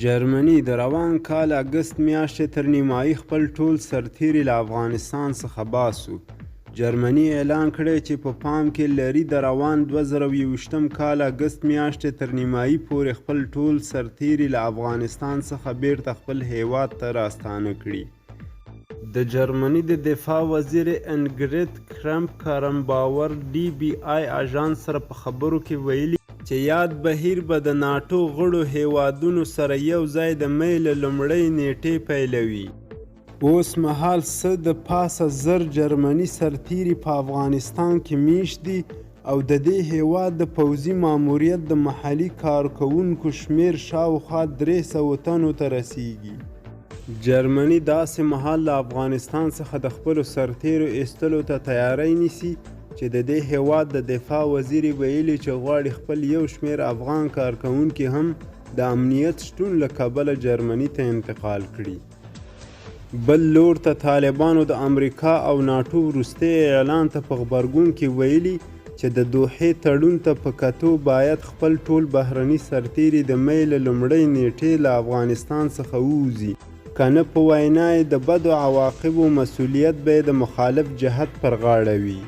جرمني د روان کال اګست میاشتې تر نیمایي خپل ټول سرتیري له افغانستان څخه باسو. جرمني اعلان کړی چې په پام کې لري د روان 2021 کال اګست میاشتې تر نیمایي پورې خپل ټول سرتیري له افغانستان څخه بیرته خپل هیواد ته راستانه کړي. د جرمني د دفاع وزیر انګریډ کارمباور ډي بي آی اژانس سره په خبرو کې ویلي چې یاد بهیر به د ناټو غړو هیوادونو سره یو ځای د می له لومړۍ نیټې پیلوي. اوس مهال څه د پاسه 1000 جرمني سرتیري په افغانستان کې میشت دي او د دې هیواد د پوځي ماموریت د محلي کارکوونکو شمیر شاوخوا 300 تنو ته رسیږي. جرمني داسې مهال له افغانستان څخه د خپلو سرتیرو ایستلو ته تیاری نیسي چې د دې هیواد د دفاع وزیر ویلي چې غواړي خپل یو شمیر افغان کارکوونکي هم د امنیت شتون له کبله جرمني ته انتقال کړي. بل لور ته طالبانو د امریکا او ناټو وروستي اعلان ته په غبرګون کې ویلي چې د دوحې تړون ته په کتو باید خپل ټول بهرني سرتیري د می له لومړۍ نیټې له افغانستان څخه ووځي، کنه په وینا د بدو عواقبو مسؤلیت به د مخالف جهت پر غاړه وي.